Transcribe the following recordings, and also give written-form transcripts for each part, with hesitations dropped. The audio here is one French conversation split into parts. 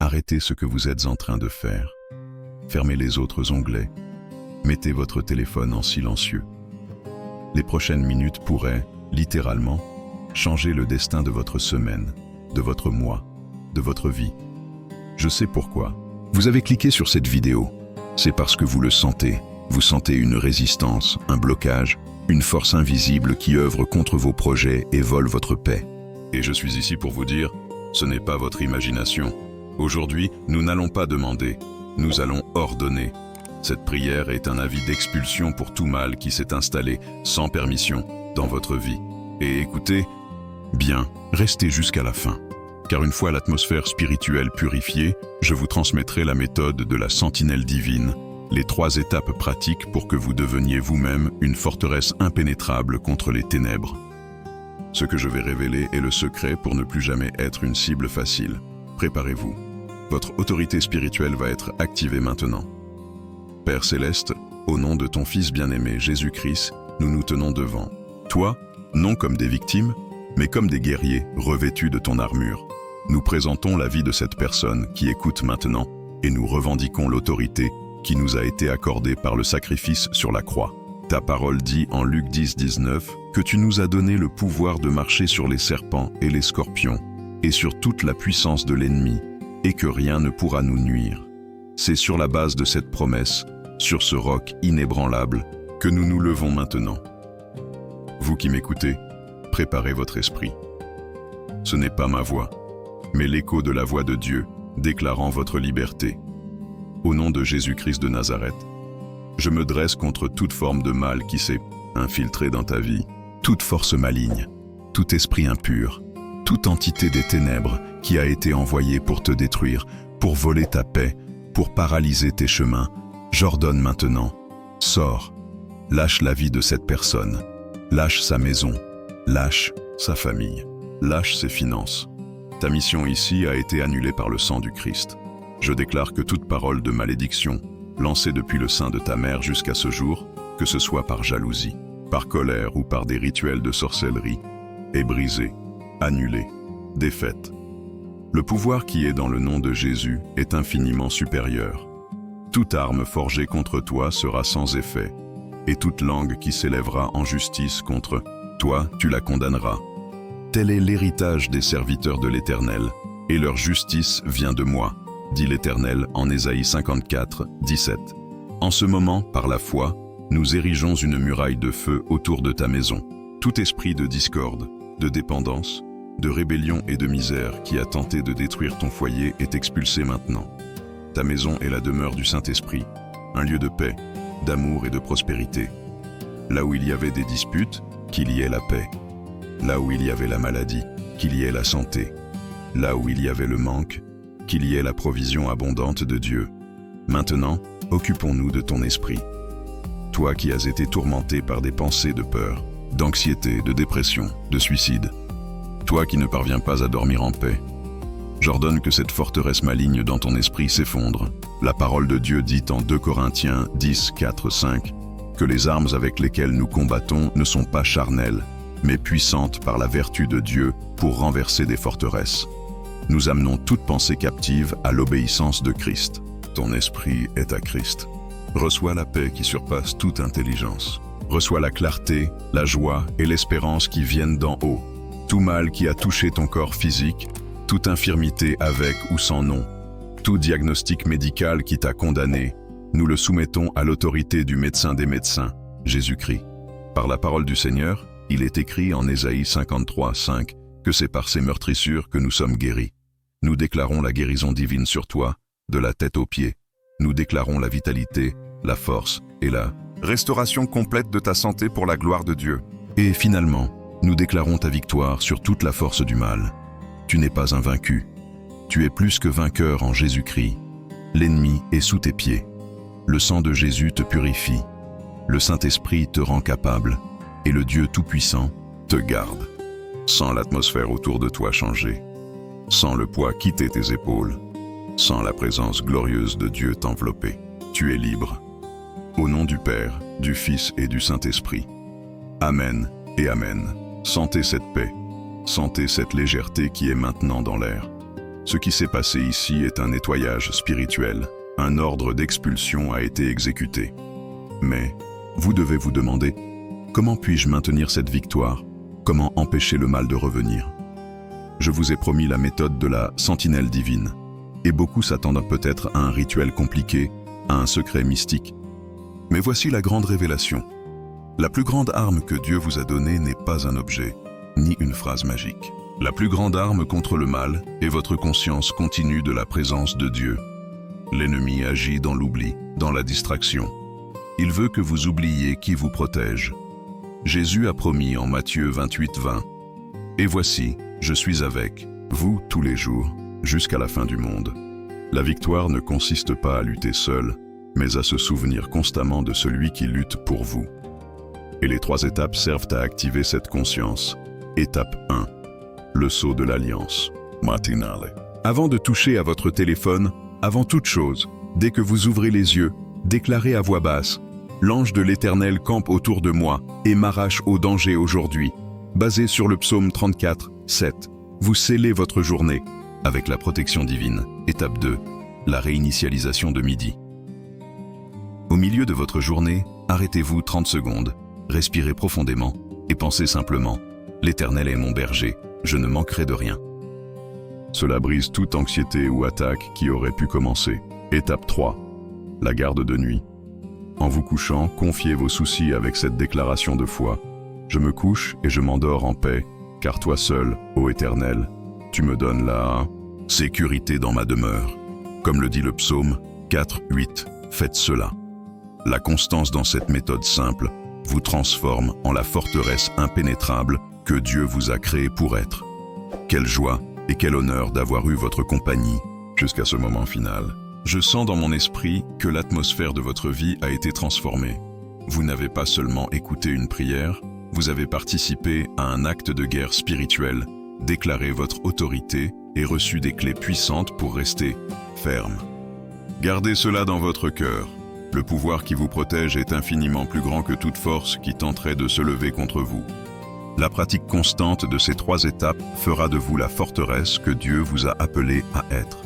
Arrêtez ce que vous êtes en train de faire. Fermez les autres onglets. Mettez votre téléphone en silencieux. Les prochaines minutes pourraient, littéralement, changer le destin de votre semaine, de votre mois, de votre vie. Je sais pourquoi. Vous avez cliqué sur cette vidéo. C'est parce que vous le sentez. Vous sentez une résistance, un blocage, une force invisible qui œuvre contre vos projets et vole votre paix. Et je suis ici pour vous dire, ce n'est pas votre imagination. Aujourd'hui, nous n'allons pas demander, nous allons ordonner. Cette prière est un avis d'expulsion pour tout mal qui s'est installé, sans permission, dans votre vie. Et écoutez, bien, restez jusqu'à la fin. Car une fois l'atmosphère spirituelle purifiée, je vous transmettrai la méthode de la sentinelle divine, les 3 étapes pratiques pour que vous deveniez vous-même une forteresse impénétrable contre les ténèbres. Ce que je vais révéler est le secret pour ne plus jamais être une cible facile. Préparez-vous. Votre autorité spirituelle va être activée maintenant. Père Céleste, au nom de ton Fils bien-aimé Jésus-Christ, nous nous tenons devant. Toi, non comme des victimes, mais comme des guerriers revêtus de ton armure. Nous présentons la vie de cette personne qui écoute maintenant et nous revendiquons l'autorité qui nous a été accordée par le sacrifice sur la croix. Ta parole dit en Luc 10, 19 que tu nous as donné le pouvoir de marcher sur les serpents et les scorpions et sur toute la puissance de l'ennemi et que rien ne pourra nous nuire. C'est sur la base de cette promesse, sur ce roc inébranlable, que nous nous levons maintenant. Vous qui m'écoutez, préparez votre esprit. Ce n'est pas ma voix, mais l'écho de la voix de Dieu déclarant votre liberté. Au nom de Jésus-Christ de Nazareth, je me dresse contre toute forme de mal qui s'est infiltrée dans ta vie, toute force maligne, tout esprit impur, toute entité des ténèbres qui a été envoyée pour te détruire, pour voler ta paix, pour paralyser tes chemins. J'ordonne maintenant, sors, lâche la vie de cette personne, lâche sa maison, lâche sa famille, lâche ses finances. Ta mission ici a été annulée par le sang du Christ. Je déclare que toute parole de malédiction, lancée depuis le sein de ta mère jusqu'à ce jour, que ce soit par jalousie, par colère ou par des rituels de sorcellerie, est brisée, annulée, défaite. Le pouvoir qui est dans le nom de Jésus est infiniment supérieur. Toute arme forgée contre toi sera sans effet, et toute langue qui s'élèvera en justice contre toi, tu la condamneras. Tel est l'héritage des serviteurs de l'Éternel, et leur justice vient de moi, dit l'Éternel en Ésaïe 54, 17. En ce moment, par la foi, nous érigeons une muraille de feu autour de ta maison. Tout esprit de discorde, de dépendance, de rébellion et de misère qui a tenté de détruire ton foyer est expulsé maintenant. Ta maison est la demeure du Saint-Esprit, un lieu de paix, d'amour et de prospérité. Là où il y avait des disputes, qu'il y ait la paix. Là où il y avait la maladie, qu'il y ait la santé. Là où il y avait le manque, qu'il y ait la provision abondante de Dieu. Maintenant, occupons-nous de ton esprit. Toi qui as été tourmenté par des pensées de peur, d'anxiété, de dépression, de suicide. Toi qui ne parviens pas à dormir en paix. J'ordonne que cette forteresse maligne dans ton esprit s'effondre. La parole de Dieu dit en 2 Corinthiens 10, 4, 5 que les armes avec lesquelles nous combattons ne sont pas charnelles, mais puissantes par la vertu de Dieu pour renverser des forteresses. Nous amenons toute pensée captive à l'obéissance de Christ. Ton esprit est à Christ. Reçois la paix qui surpasse toute intelligence. Reçois la clarté, la joie et l'espérance qui viennent d'en haut. Tout mal qui a touché ton corps physique, toute infirmité avec ou sans nom, tout diagnostic médical qui t'a condamné, nous le soumettons à l'autorité du médecin des médecins, Jésus-Christ. Par la parole du Seigneur, il est écrit en Ésaïe 53, 5 que c'est par ces meurtrissures que nous sommes guéris. Nous déclarons la guérison divine sur toi, de la tête aux pieds. Nous déclarons la vitalité, la force et la restauration complète de ta santé pour la gloire de Dieu. Et finalement, nous déclarons ta victoire sur toute la force du mal. Tu n'es pas un vaincu. Tu es plus que vainqueur en Jésus-Christ. L'ennemi est sous tes pieds. Le sang de Jésus te purifie. Le Saint-Esprit te rend capable. Et le Dieu Tout-Puissant te garde. Sans l'atmosphère autour de toi changer. Sans le poids quitter tes épaules. Sans la présence glorieuse de Dieu t'envelopper. Tu es libre. Au nom du Père, du Fils et du Saint-Esprit. Amen et Amen. Sentez cette paix. Sentez cette légèreté qui est maintenant dans l'air. Ce qui s'est passé ici est un nettoyage spirituel. Un ordre d'expulsion a été exécuté. Mais vous devez vous demander, comment puis-je maintenir cette victoire? Comment empêcher le mal de revenir? Je vous ai promis la méthode de la sentinelle divine. Et beaucoup s'attendent peut-être à un rituel compliqué, à un secret mystique. Mais voici la grande révélation. La plus grande arme que Dieu vous a donnée n'est pas un objet, ni une phrase magique. La plus grande arme contre le mal est votre conscience continue de la présence de Dieu. L'ennemi agit dans l'oubli, dans la distraction. Il veut que vous oubliez qui vous protège. Jésus a promis en Matthieu 28:20 « Et voici, je suis avec vous tous les jours, jusqu'à la fin du monde. » La victoire ne consiste pas à lutter seul, mais à se souvenir constamment de celui qui lutte pour vous. Et les 3 étapes servent à activer cette conscience. Étape 1. Le sceau de l'alliance. Matinale. Avant de toucher à votre téléphone, avant toute chose, dès que vous ouvrez les yeux, déclarez à voix basse « L'ange de l'Éternel campe autour de moi et m'arrache au danger aujourd'hui ». Basé sur le psaume 34, 7. Vous scellez votre journée avec la protection divine. Étape 2. La réinitialisation de midi. Au milieu de votre journée, arrêtez-vous 30 secondes, respirez profondément et pensez simplement « L'Éternel est mon berger, je ne manquerai de rien ». Cela brise toute anxiété ou attaque qui aurait pu commencer. Étape 3. La garde de nuit. En vous couchant, confiez vos soucis avec cette déclaration de foi. Je me couche et je m'endors en paix, car toi seul, ô Éternel, tu me donnes la sécurité dans ma demeure. Comme le dit le psaume 4:8, faites cela. La constance dans cette méthode simple vous transforme en la forteresse impénétrable que Dieu vous a créée pour être. Quelle joie et quel honneur d'avoir eu votre compagnie jusqu'à ce moment final. Je sens dans mon esprit que l'atmosphère de votre vie a été transformée. Vous n'avez pas seulement écouté une prière, vous avez participé à un acte de guerre spirituelle, déclaré votre autorité et reçu des clés puissantes pour rester ferme. Gardez cela dans votre cœur. Le pouvoir qui vous protège est infiniment plus grand que toute force qui tenterait de se lever contre vous. La pratique constante de ces 3 étapes fera de vous la forteresse que Dieu vous a appelé à être.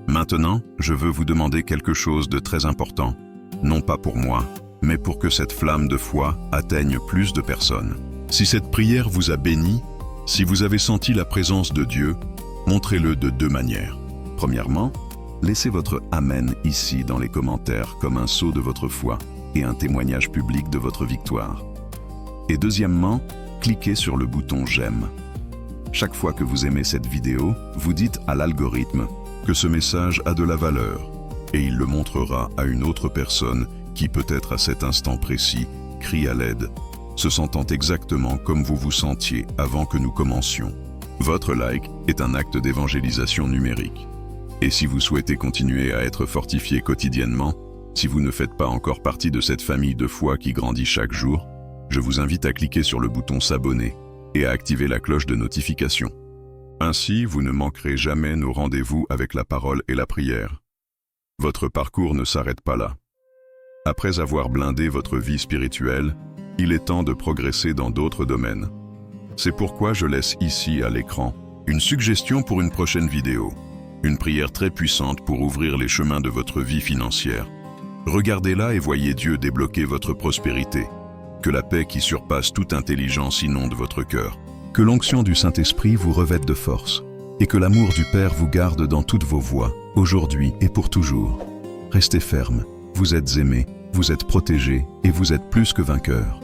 Maintenant, je veux vous demander quelque chose de très important, non pas pour moi, mais pour que cette flamme de foi atteigne plus de personnes. Si cette prière vous a béni, si vous avez senti la présence de Dieu, montrez-le de 2 manières. Premièrement, laissez votre « Amen » ici dans les commentaires comme un sceau de votre foi et un témoignage public de votre victoire. Et deuxièmement, cliquez sur le bouton « J'aime ». Chaque fois que vous aimez cette vidéo, vous dites à l'algorithme que ce message a de la valeur et il le montrera à une autre personne qui peut-être à cet instant précis crie à l'aide, se sentant exactement comme vous vous sentiez avant que nous commencions. Votre like est un acte d'évangélisation numérique. Et si vous souhaitez continuer à être fortifié quotidiennement, si vous ne faites pas encore partie de cette famille de foi qui grandit chaque jour, je vous invite à cliquer sur le bouton s'abonner et à activer la cloche de notification. Ainsi, vous ne manquerez jamais nos rendez-vous avec la parole et la prière. Votre parcours ne s'arrête pas là. Après avoir blindé votre vie spirituelle, il est temps de progresser dans d'autres domaines. C'est pourquoi je laisse ici à l'écran une suggestion pour une prochaine vidéo. Une prière très puissante pour ouvrir les chemins de votre vie financière. Regardez-la et voyez Dieu débloquer votre prospérité. Que la paix qui surpasse toute intelligence inonde votre cœur. Que l'onction du Saint-Esprit vous revête de force. Et que l'amour du Père vous garde dans toutes vos voies, aujourd'hui et pour toujours. Restez ferme, vous êtes aimés, vous êtes protégés et vous êtes plus que vainqueurs.